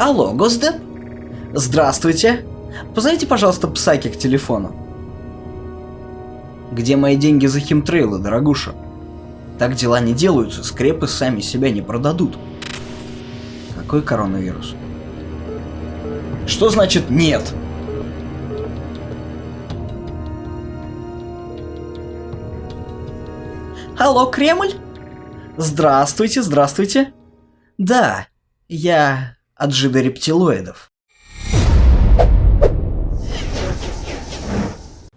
Алло, Госдеп? Здравствуйте. Позовите, пожалуйста, Псайки к телефону. Где мои деньги за химтрейлы, дорогуша? Так дела не делаются, скрепы сами себя не продадут. Какой коронавирус? Что значит нет? Алло, Кремль? Здравствуйте, здравствуйте. Да, я от жидорептилоидов.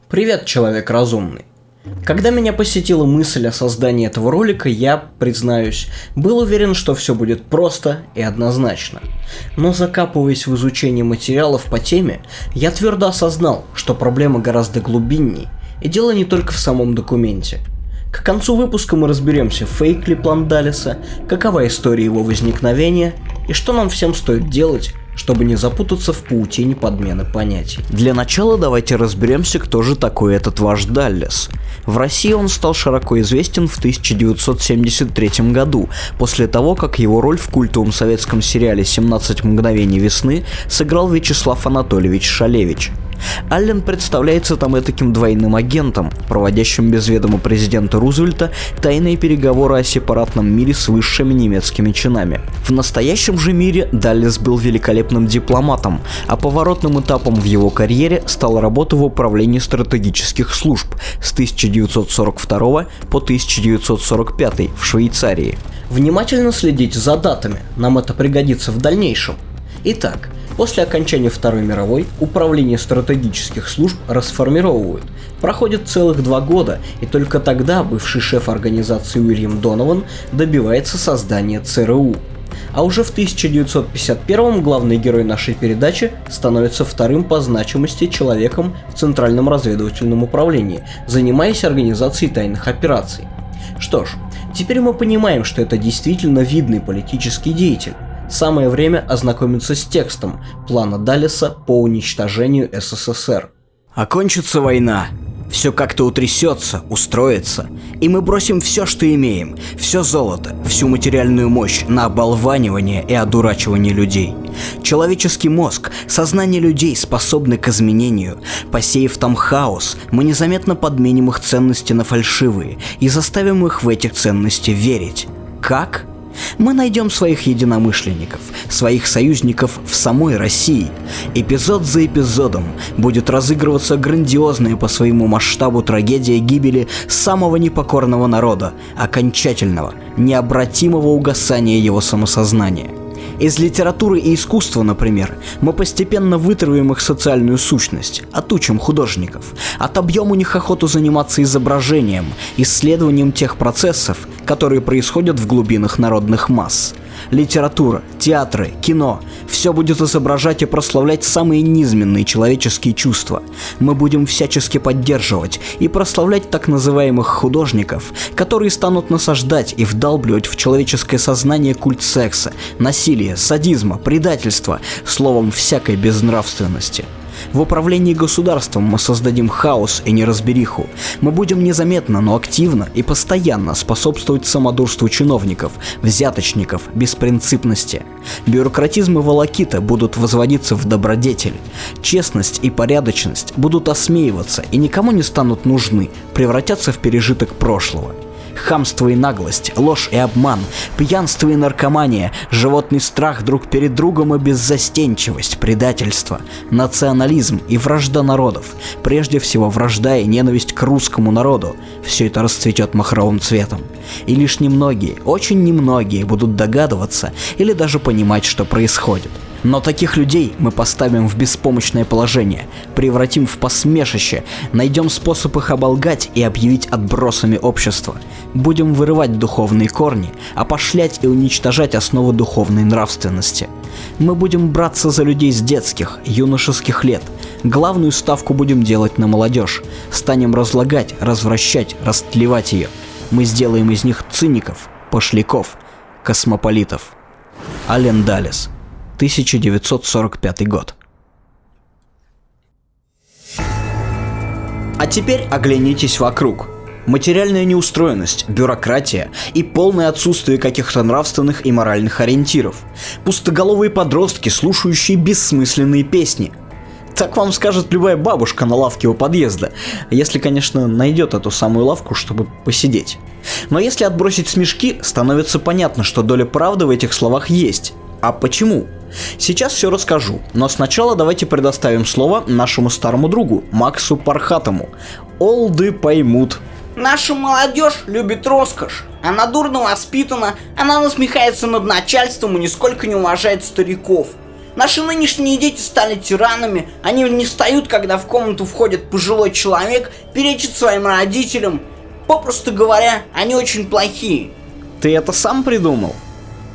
Привет, человек разумный. Когда меня посетила мысль о создании этого ролика, я, признаюсь, был уверен, что все будет просто и однозначно. Но закапываясь в изучение материалов по теме, я твердо осознал, что проблема гораздо глубинней, и дело не только в самом документе. К концу выпуска мы разберемся, фейк ли план Даллеса, какова история его возникновения и что нам всем стоит делать, чтобы не запутаться в паутине подмены понятий. Для начала давайте разберемся, кто же такой этот ваш Даллес. В России он стал широко известен в 1973 году, после того, как его роль в культовом советском сериале «17 мгновений весны» сыграл Вячеслав Анатольевич Шалевич. Аллен представляется там этаким двойным агентом, проводящим без ведома президента Рузвельта тайные переговоры о сепаратном мире с высшими немецкими чинами. В настоящем же мире Даллес был великолепным дипломатом, а поворотным этапом в его карьере стала работа в управлении стратегических служб с 1942 по 1945 в Швейцарии. Внимательно следите за датами, нам это пригодится в дальнейшем. Итак, после окончания Второй мировой управление стратегических служб расформировывают. Проходит целых 2 года, и только тогда бывший шеф организации Уильям Донован добивается создания ЦРУ. А уже в 1951 главный герой нашей передачи становится вторым по значимости человеком в Центральном разведывательном управлении, занимаясь организацией тайных операций. Что ж, теперь мы понимаем, что это действительно видный политический деятель. Самое время ознакомиться с текстом плана Даллеса по уничтожению СССР. Окончится война, все как-то утрясется, устроится, и мы бросим все, что имеем, все золото, всю материальную мощь на оболванивание и одурачивание людей. Человеческий мозг, сознание людей способны к изменению. Посеяв там хаос, мы незаметно подменим их ценности на фальшивые и заставим их в эти ценности верить. Как? Мы найдем своих единомышленников, своих союзников в самой России. Эпизод за эпизодом будет разыгрываться грандиозная по своему масштабу трагедия гибели самого непокорного народа, окончательного, необратимого угасания его самосознания. Из литературы и искусства, например, мы постепенно вытравим их социальную сущность, отучим художников, отобьем у них охоту заниматься изображением, исследованием тех процессов, которые происходят в глубинах народных масс. Литература, театры, кино – все будет изображать и прославлять самые низменные человеческие чувства. Мы будем всячески поддерживать и прославлять так называемых художников, которые станут насаждать и вдалбливать в человеческое сознание культ секса, насилия, садизма, предательства, словом, всякой безнравственности. В управлении государством мы создадим хаос и неразбериху. Мы будем незаметно, но активно и постоянно способствовать самодурству чиновников, взяточников, беспринципности. Бюрократизм и волокита будут возводиться в добродетель. Честность и порядочность будут осмеиваться и никому не станут нужны, превратятся в пережиток прошлого. Хамство и наглость, ложь и обман, пьянство и наркомания, животный страх друг перед другом и беззастенчивость, предательство, национализм и вражда народов, прежде всего вражда и ненависть к русскому народу, все это расцветет махровым цветом. И лишь немногие, очень немногие будут догадываться или даже понимать, что происходит. Но таких людей мы поставим в беспомощное положение, превратим в посмешище, найдем способ их оболгать и объявить отбросами общества. Будем вырывать духовные корни, опошлять и уничтожать основы духовной нравственности. Мы будем браться за людей с детских, юношеских лет. Главную ставку будем делать на молодежь. Станем разлагать, развращать, растлевать ее. Мы сделаем из них циников, пошляков, космополитов. Аллен Даллес. 1945 год. А теперь оглянитесь вокруг. Материальная неустроенность, бюрократия и полное отсутствие каких-то нравственных и моральных ориентиров. Пустоголовые подростки, слушающие бессмысленные песни. Так вам скажет любая бабушка на лавке у подъезда, если, конечно, найдет эту самую лавку, чтобы посидеть. Но если отбросить смешки, становится понятно, что доля правды в этих словах есть. А почему? Сейчас все расскажу, но сначала давайте предоставим слово нашему старому другу, Максу Пархатому. Олды поймут. Наша молодежь любит роскошь. Она дурно воспитана, она насмехается над начальством и нисколько не уважает стариков. Наши нынешние дети стали тиранами, они не встают, когда в комнату входит пожилой человек, перечит своим родителям. Попросту говоря, они очень плохие. Ты это сам придумал?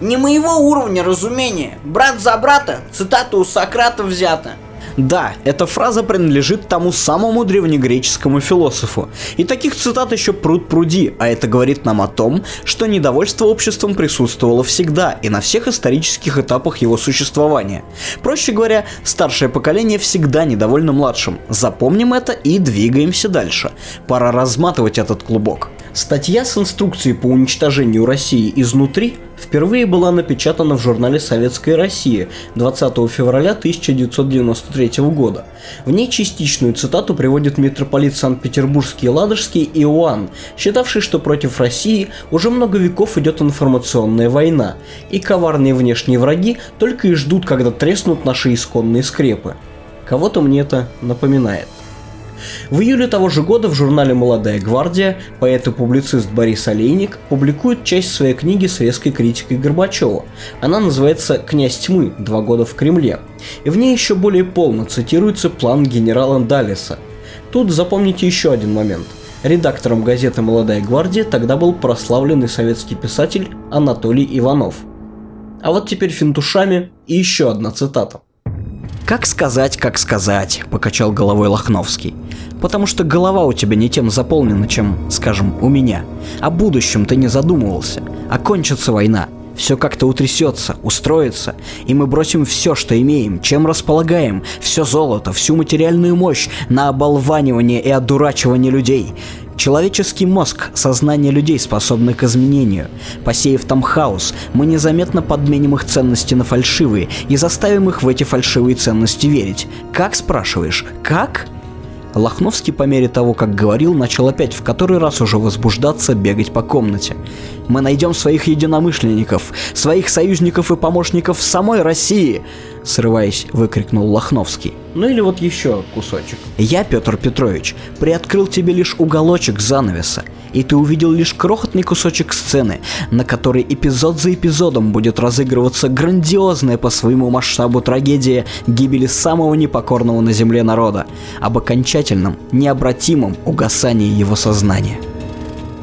Не моего уровня разумения. Брат за брата, цитата у Сократа взята. Да, эта фраза принадлежит тому самому древнегреческому философу. И таких цитат еще пруд-пруди, а это говорит нам о том, что недовольство обществом присутствовало всегда и на всех исторических этапах его существования. Проще говоря, старшее поколение всегда недовольно младшим. Запомним это и двигаемся дальше. Пора разматывать этот клубок. Статья с инструкцией по уничтожению России изнутри впервые была напечатана в журнале «Советская Россия» 20 февраля 1993 года. В ней частичную цитату приводит митрополит Санкт-Петербургский и Ладожский Иоанн, считавший, что против России уже много веков идет информационная война, и коварные внешние враги только и ждут, когда треснут наши исконные скрепы. Кого-то мне это напоминает. В июле того же года в журнале «Молодая гвардия» поэт и публицист Борис Олейник публикует часть своей книги с резкой критикой Горбачева. Она называется «Князь тьмы. 2 года в Кремле». И в ней еще более полно цитируется план генерала Даллеса. Тут запомните еще один момент. Редактором газеты «Молодая гвардия» тогда был прославленный советский писатель Анатолий Иванов. А вот теперь финтушами и еще одна цитата. Как сказать, покачал головой Лохновский. Потому что голова у тебя не тем заполнена, чем, скажем, у меня. О будущем ты не задумывался. Окончится война. Все как-то утрясется, устроится, и мы бросим все, что имеем, чем располагаем, все золото, всю материальную мощь на оболванивание и одурачивание людей. Человеческий мозг, сознание людей способны к изменению. Посеяв там хаос, мы незаметно подменим их ценности на фальшивые и заставим их в эти фальшивые ценности верить. Как, спрашиваешь? Как? Лохновский по мере того, как говорил, начал опять в который раз уже возбуждаться, бегать по комнате. «Мы найдем своих единомышленников, своих союзников и помощников в самой России!» Срываясь, выкрикнул Лохновский. Ну или вот еще кусочек. «Я, Петр Петрович, приоткрыл тебе лишь уголочек занавеса, и ты увидел лишь крохотный кусочек сцены, на которой эпизод за эпизодом будет разыгрываться грандиозная по своему масштабу трагедия гибели самого непокорного на земле народа, об окончательном, необратимом угасании его сознания».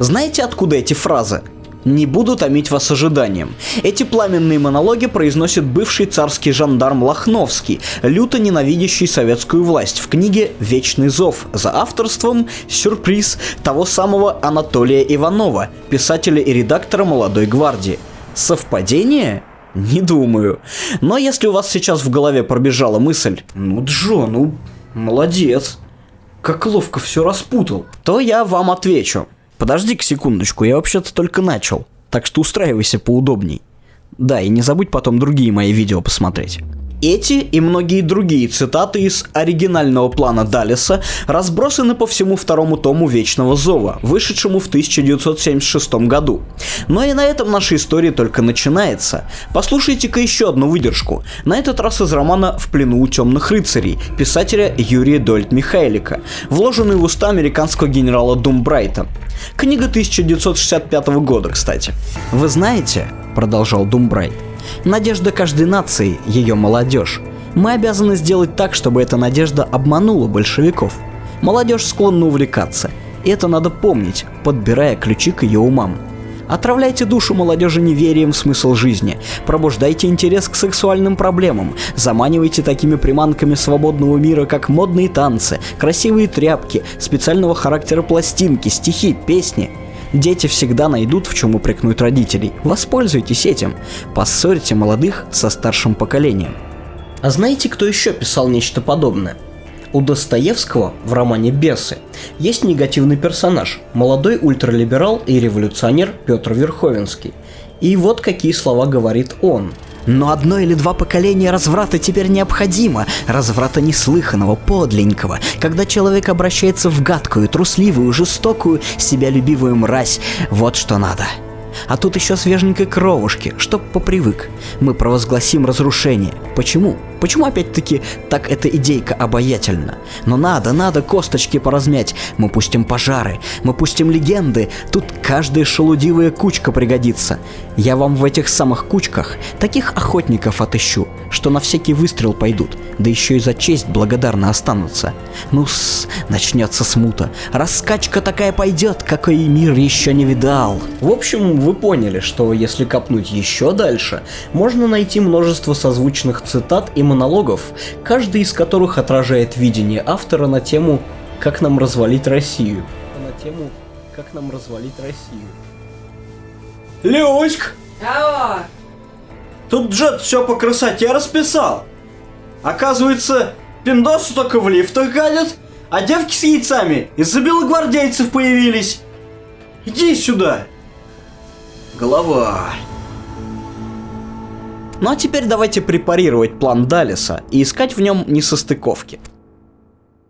Знаете, откуда эти фразы? Не буду томить вас ожиданием. Эти пламенные монологи произносит бывший царский жандарм Лохновский, люто ненавидящий советскую власть, в книге «Вечный зов» за авторством, сюрприз, того самого Анатолия Иванова, писателя и редактора «Молодой гвардии». Совпадение? Не думаю. Но если у вас сейчас в голове пробежала мысль Ну, Джо, молодец. Как ловко все распутал. то я вам отвечу. Подожди-ка секундочку, я вообще-то только начал, так что устраивайся поудобней. Да, и не забудь потом другие мои видео посмотреть. Эти и многие другие цитаты из оригинального плана Даллеса разбросаны по всему второму тому «Вечного зова», вышедшему в 1976 году. Но и на этом наша история только начинается. Послушайте-ка еще одну выдержку, на этот раз из романа «В плену у темных рыцарей» писателя Юрия Дольд-Михайлика, вложенный в уста американского генерала Думбрайта. Книга 1965 года, кстати. «Вы знаете, — продолжал Думбрайт, — надежда каждой нации — ее молодежь. Мы обязаны сделать так, чтобы эта надежда обманула большевиков. Молодежь склонна увлекаться, и это надо помнить, подбирая ключи к ее умам. Отравляйте душу молодежи неверием в смысл жизни, пробуждайте интерес к сексуальным проблемам, заманивайте такими приманками свободного мира, как модные танцы, красивые тряпки, специального характера пластинки, стихи, песни. Дети всегда найдут, в чем упрекнуть родителей. Воспользуйтесь этим. Поссорьте молодых со старшим поколением». А знаете, кто еще писал нечто подобное? У Достоевского в романе «Бесы» есть негативный персонаж, молодой ультралиберал и революционер Петр Верховенский. И вот какие слова говорит он. Но одно или два поколения разврата теперь необходимо, разврата неслыханного, подленького, когда человек обращается в гадкую, трусливую, жестокую, себялюбивую мразь. Вот что надо. А тут еще свеженькой кровушки, чтоб попривык. Мы провозгласим разрушение. Почему? Почему опять-таки так эта идейка обаятельна? Но надо косточки поразмять. Мы пустим пожары, мы пустим легенды. Тут каждая шелудивая кучка пригодится. Я вам в этих самых кучках таких охотников отыщу, что на всякий выстрел пойдут, да еще и за честь благодарно останутся. Ну-с, начнется смута. Раскачка такая пойдет, какой мир еще не видал. В общем, вы поняли, что если копнуть еще дальше, можно найти множество созвучных цитат и монологов, каждый из которых отражает видение автора на тему «Как нам развалить Россию». Люськ, Алло! тут Джет все по красоте расписал. Оказывается, пиндосы только в лифтах гадят, а девки с яйцами из-за белогвардейцев появились. Иди сюда. Голова. Ну а теперь давайте препарировать план Даллеса и искать в нем несостыковки.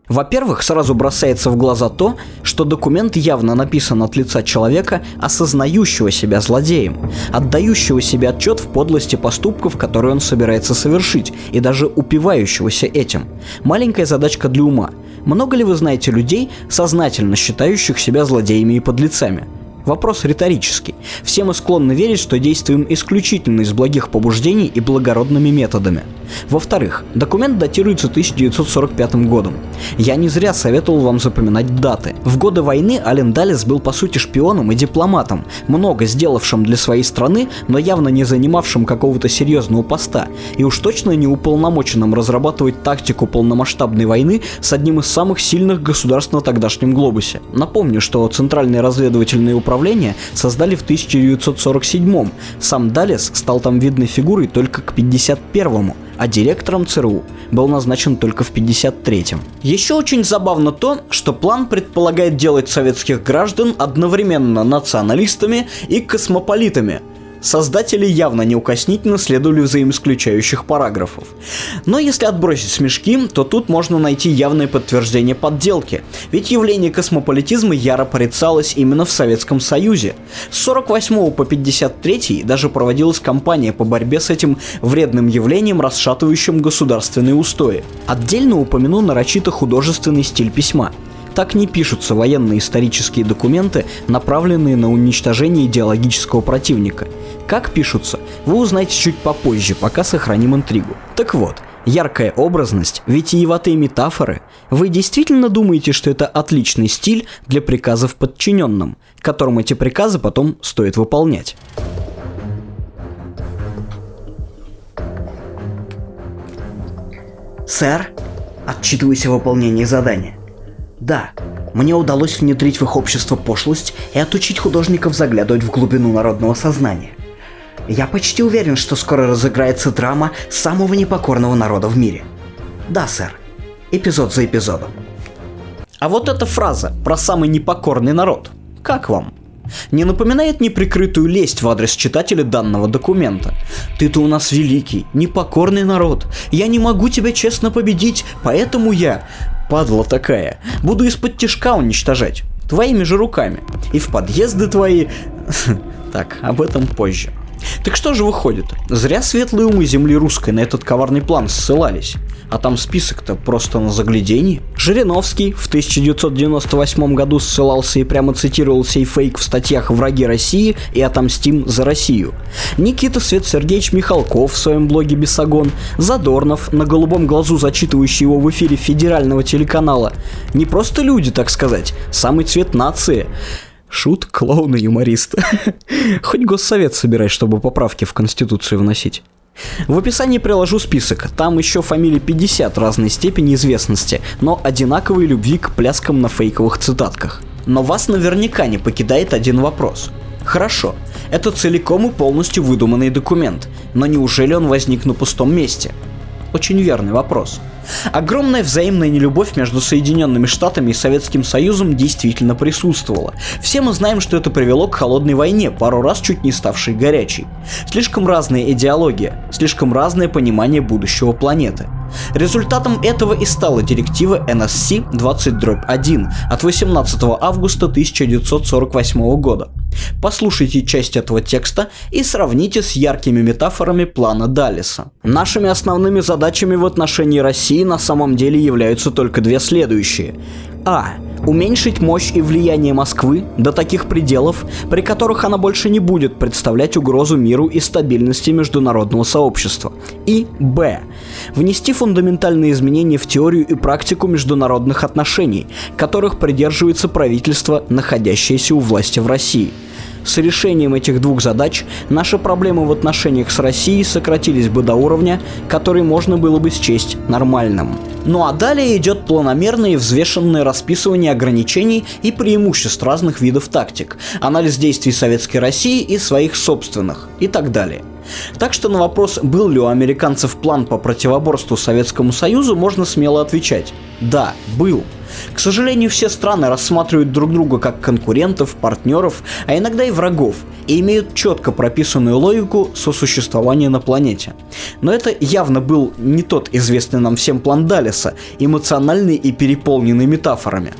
Во-первых, сразу бросается в глаза то, что документ явно написан от лица человека, осознающего себя злодеем, отдающего себе отчет в подлости поступков, которые он собирается совершить, и даже упивающегося этим. Маленькая задачка для ума. Много ли вы знаете людей, сознательно считающих себя злодеями и подлецами? Вопрос риторический. Все мы склонны верить, что действуем исключительно из благих побуждений и благородными методами. Во-вторых, документ датируется 1945 годом. Я не зря советовал вам запоминать даты. В годы войны Ален Даллес был по сути шпионом и дипломатом, много сделавшим для своей страны, но явно не занимавшим какого-то серьезного поста, и уж точно не уполномоченным разрабатывать тактику полномасштабной войны с одним из самых сильных государств на тогдашнем глобусе. Напомню, что Центральное разведывательное управление создали в 1947-м. Сам Даллес стал там видной фигурой только к 1951-му, а директором ЦРУ был назначен только в 1953-м. Еще очень забавно то, что план предполагает делать советских граждан одновременно националистами и космополитами. Создатели явно неукоснительно следовали взаимоисключающих параграфов. Но если отбросить смешки, то тут можно найти явное подтверждение подделки, ведь явление космополитизма яро порицалось именно в Советском Союзе. С 48 по 53 даже проводилась кампания по борьбе с этим вредным явлением, расшатывающим государственные устои. Отдельно упомяну нарочито художественный стиль письма. Так не пишутся военно-исторические документы, направленные на уничтожение идеологического противника. Как пишутся, вы узнаете чуть попозже, пока сохраним интригу. Так вот, яркая образность, витиеватые метафоры. Вы действительно думаете, что это отличный стиль для приказов подчиненным, которым эти приказы потом стоит выполнять? Сэр, отчитываюсь о выполнении задания. Да, мне удалось внедрить в их общество пошлость и отучить художников заглядывать в глубину народного сознания. Я почти уверен, что скоро разыграется драма самого непокорного народа в мире. Да, сэр. Эпизод за эпизодом. А вот эта фраза про самый непокорный народ. Как вам? Не напоминает неприкрытую лесть в адрес читателя данного документа? Ты-то у нас великий, непокорный народ. Я не могу тебя честно победить, поэтому я, падла такая, буду из-под тишка уничтожать. Твоими же руками. И в подъезды твои... Так, об этом позже. Так что же выходит? Зря светлые умы земли русской на этот коварный план ссылались. А там список-то просто на загляденье. Жириновский в 1998 году ссылался и прямо цитировал сей фейк в статьях «Враги России» и «Отомстим за Россию». Никита Свет Сергеевич Михалков в своем блоге «Бесогон», Задорнов, на голубом глазу зачитывающий его в эфире федерального телеканала. Не просто люди, так сказать, самый цвет нации. Шут, клоун и юморист. Хоть госсовет собирай, чтобы поправки в Конституцию вносить. В описании приложу список, там еще фамилий 50 разной степени известности, но одинаковой любви к пляскам на фейковых цитатках. Но вас наверняка не покидает один вопрос. Хорошо, это целиком и полностью выдуманный документ, но неужели он возник на пустом месте? Очень верный вопрос. Огромная взаимная нелюбовь между Соединенными Штатами и Советским Союзом действительно присутствовала. Все мы знаем, что это привело к холодной войне, пару раз чуть не ставшей горячей. Слишком разная идеология, слишком разное понимание будущего планеты. Результатом этого и стала директива NSC 20/1 от 18 августа 1948 года. Послушайте часть этого текста и сравните с яркими метафорами плана Даллеса. Нашими основными задачами в отношении России на самом деле являются только две следующие. А. Уменьшить мощь и влияние Москвы до таких пределов, при которых она больше не будет представлять угрозу миру и стабильности международного сообщества. И Б. Внести фундаментальные изменения в теорию и практику международных отношений, которых придерживается правительство, находящееся у власти в России. С решением этих двух задач наши проблемы в отношениях с Россией сократились бы до уровня, который можно было бы счесть нормальным. Ну а далее идет планомерное и взвешенное расписывание ограничений и преимуществ разных видов тактик, анализ действий Советской России и своих собственных и так далее. Так что на вопрос, был ли у американцев план по противоборству Советскому Союзу, можно смело отвечать: да, был. К сожалению, все страны рассматривают друг друга как конкурентов, партнеров, а иногда и врагов, и имеют четко прописанную логику сосуществования на планете. Но это явно был не тот известный нам всем план Даллеса, эмоциональный и переполненный метафорами.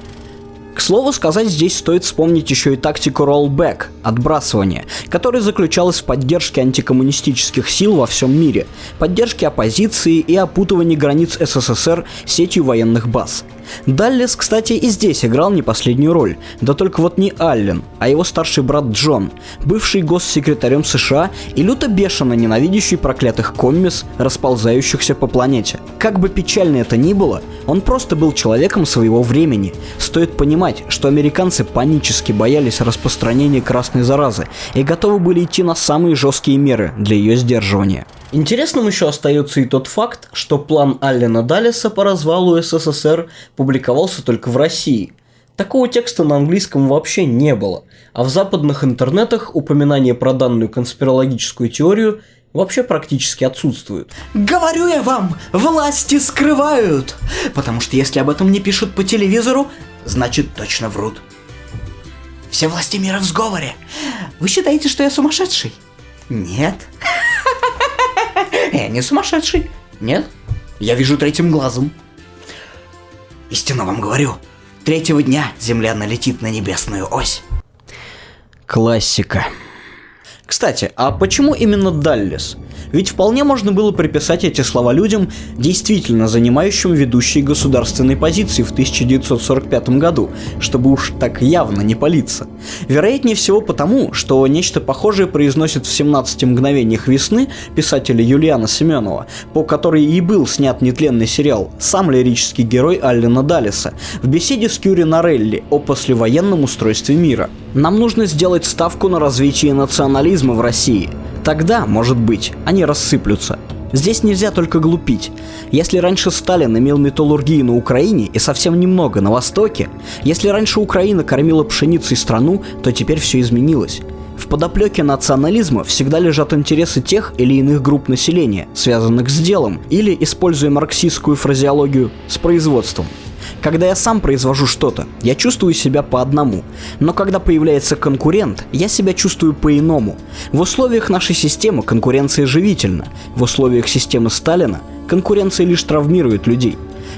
К слову сказать, здесь стоит вспомнить еще и тактику rollback, отбрасывания, которая заключалась в поддержке антикоммунистических сил во всем мире, поддержке оппозиции и опутывании границ СССР сетью военных баз. Даллес, кстати, и здесь играл не последнюю роль, да только вот не Аллен, а его старший брат Джон, бывший госсекретарем США и люто бешено ненавидящий проклятых коммис, расползающихся по планете. Как бы печально это ни было, он просто был человеком своего времени. Стоит понимать, что американцы панически боялись распространения красной заразы и готовы были идти на самые жесткие меры для ее сдерживания. Интересным еще остается и тот факт, что план Аллена Даллеса по развалу СССР публиковался только в России. Такого текста на английском вообще не было, а в западных интернетах упоминания про данную конспирологическую теорию вообще практически отсутствуют. Говорю я вам, власти скрывают, потому что если об этом не пишут по телевизору, значит точно врут. Все власти мира в сговоре. Вы считаете, что я сумасшедший? Нет. Я не сумасшедший. Нет. Я вижу третьим глазом. Истинно вам говорю, третьего дня Земля налетит на небесную ось. Классика. Кстати, а почему именно Даллес? Ведь вполне можно было приписать эти слова людям, действительно занимающим ведущие государственные позиции в 1945 году, чтобы уж так явно не палиться. Вероятнее всего потому, что нечто похожее произносит в 17 мгновениях весны писателя Юлиана Семенова, по которой и был снят нетленный сериал, сам лирический герой Аллена Даллеса, в беседе с Кюри Норелли о послевоенном устройстве мира. Нам нужно сделать ставку на развитие национализма в России. Тогда, может быть, они рассыплются. Здесь нельзя только глупить. Если раньше Сталин имел металлургию на Украине и совсем немного на Востоке, если раньше Украина кормила пшеницей страну, то теперь все изменилось. В подоплеке национализма всегда лежат интересы тех или иных групп населения, связанных с делом, или, используя марксистскую фразеологию, с производством. Когда я сам произвожу что-то, я чувствую себя по одному, но когда появляется конкурент, я себя чувствую по-иному. В условиях нашей системы конкуренция живительна, в условиях системы Сталина конкуренция лишь травмирует людей.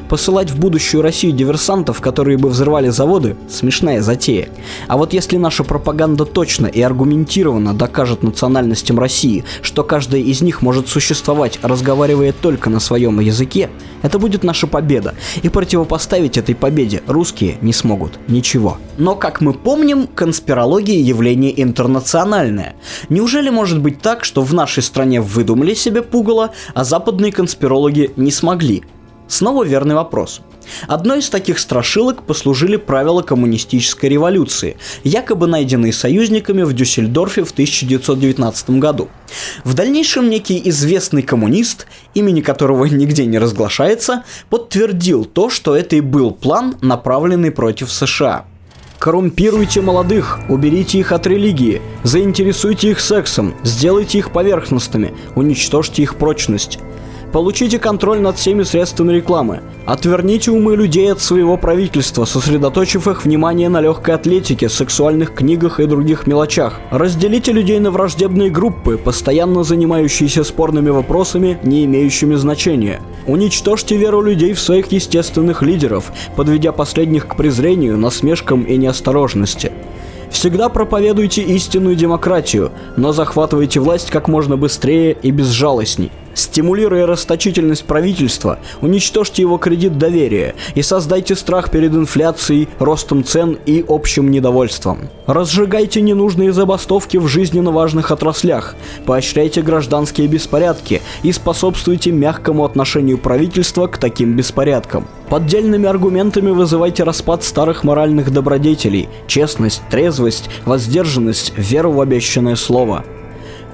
Посылать в будущую Россию диверсантов, которые бы взрывали заводы, смешная затея. А вот если наша пропаганда точно и аргументированно докажет национальностям России, что каждая из них может существовать, разговаривая только на своем языке, это будет наша победа, и противопоставить этой победе русские не смогут ничего. Но, как мы помним, конспирология явление интернациональное. Неужели может быть так, что в нашей стране выдумали себе пугало, а западные конспирологи не смогли? Снова верный вопрос. Одной из таких страшилок послужили правила коммунистической революции, якобы найденные союзниками в Дюссельдорфе в 1919 году. В дальнейшем некий известный коммунист, имени которого нигде не разглашается, подтвердил то, что это и был план, направленный против США. Коррумпируйте молодых, уберите их от религии, заинтересуйте их сексом, сделайте их поверхностными, уничтожьте их прочность. Получите контроль над всеми средствами рекламы. Отверните умы людей от своего правительства, сосредоточив их внимание на легкой атлетике, сексуальных книгах и других мелочах. Разделите людей на враждебные группы, постоянно занимающиеся спорными вопросами, не имеющими значения. Уничтожьте веру людей в своих естественных лидеров, подведя последних к презрению, насмешкам и неосторожности. Всегда проповедуйте истинную демократию, но захватывайте власть как можно быстрее и безжалостней. Стимулируя расточительность правительства, уничтожьте его кредит доверия и создайте страх перед инфляцией, ростом цен и общим недовольством. Разжигайте ненужные забастовки в жизненно важных отраслях, поощряйте гражданские беспорядки и способствуйте мягкому отношению правительства к таким беспорядкам. Поддельными аргументами вызывайте распад старых моральных добродетелей, честность, трезвость, воздержанность, веру в обещанное слово.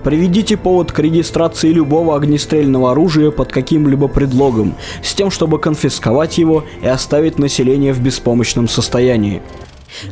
Приведите повод к регистрации любого огнестрельного оружия под каким-либо предлогом, с тем, чтобы конфисковать его и оставить население в беспомощном состоянии.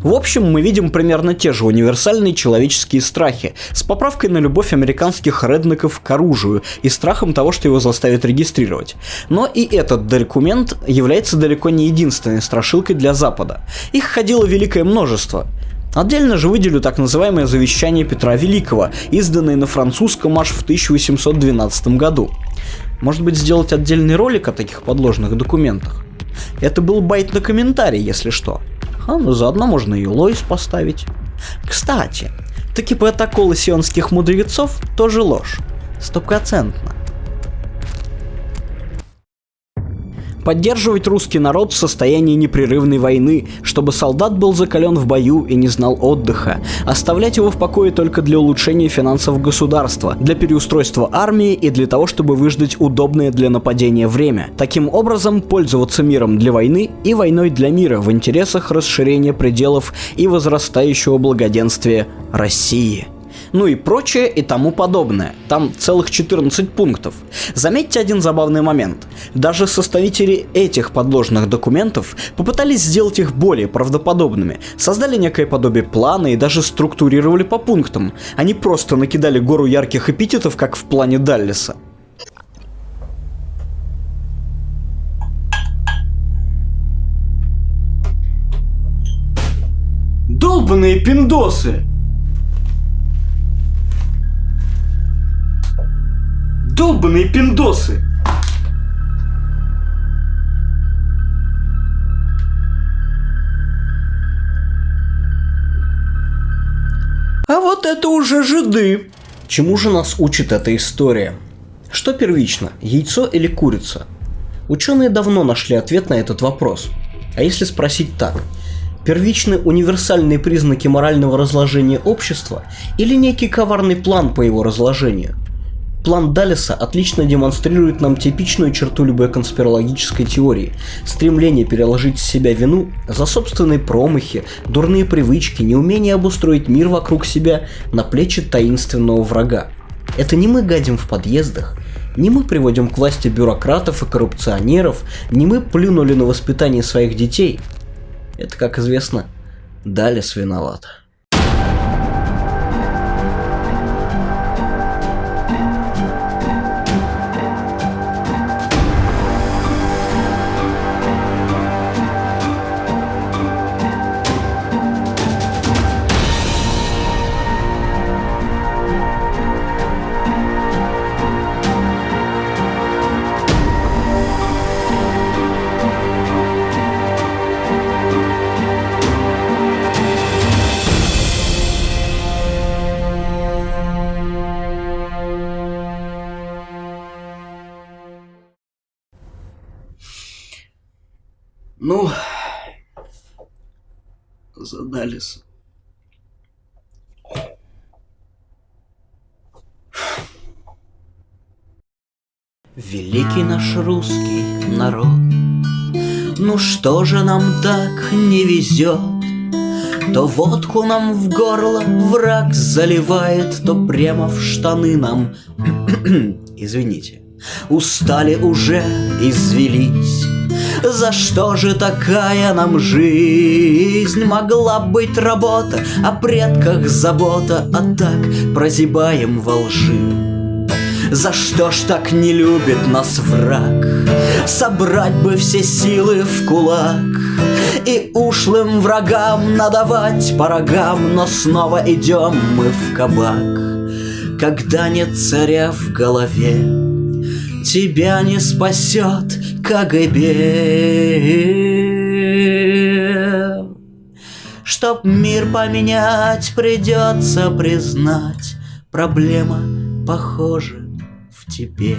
В общем, мы видим примерно те же универсальные человеческие страхи, с поправкой на любовь американских реднеков к оружию и страхом того, что его заставят регистрировать. Но и этот документ является далеко не единственной страшилкой для Запада. Их ходило великое множество. Отдельно же выделю так называемое завещание Петра Великого, изданное на французском аж в 1812 году. Может быть, сделать отдельный ролик о таких подложных документах? Это был байт на комментарий, если что. Ну заодно можно и Лоис поставить. Кстати, таки протоколы сионских мудрецов тоже ложь. 100%. Поддерживать русский народ в состоянии непрерывной войны, чтобы солдат был закален в бою и не знал отдыха. Оставлять его в покое только для улучшения финансов государства, для переустройства армии и для того, чтобы выждать удобное для нападения время. Таким образом, пользоваться миром для войны и войной для мира в интересах расширения пределов и возрастающего благоденствия России. Ну и прочее и тому подобное. Там целых 14 пунктов. Заметьте один забавный момент. Даже составители этих подложных документов попытались сделать их более правдоподобными, создали некое подобие плана и даже структурировали по пунктам. Они просто накидали гору ярких эпитетов, как в плане Даллеса. Долбаные пиндосы! Долбаные пиндосы! А вот это уже жиды. Чему же нас учит эта история? Что первично, яйцо или курица? Ученые давно нашли ответ на этот вопрос. А если спросить так? Первичны универсальные признаки морального разложения общества или некий коварный план по его разложению? План Даллеса отлично демонстрирует нам типичную черту любой конспирологической теории – стремление переложить с себя вину за собственные промахи, дурные привычки, неумение обустроить мир вокруг себя на плечи таинственного врага. Это не мы гадим в подъездах, не мы приводим к власти бюрократов и коррупционеров, не мы плюнули на воспитание своих детей. Это, как известно, Даллес виноват. Ну, за Даллеса. Великий наш русский народ, ну что же нам так не везет? То водку нам в горло враг заливает, то прямо в штаны нам, извините, устали уже, извелись. За что же такая нам жизнь? Могла быть работа, о предках забота, а так прозябаем во лжи. За что ж так не любит нас враг? Собрать бы все силы в кулак и ушлым врагам надавать по рогам, но снова идем мы в кабак. Когда нет царя в голове, тебя не спасет КГБ. Чтоб мир поменять, придется признать, проблема, похоже, в тебе.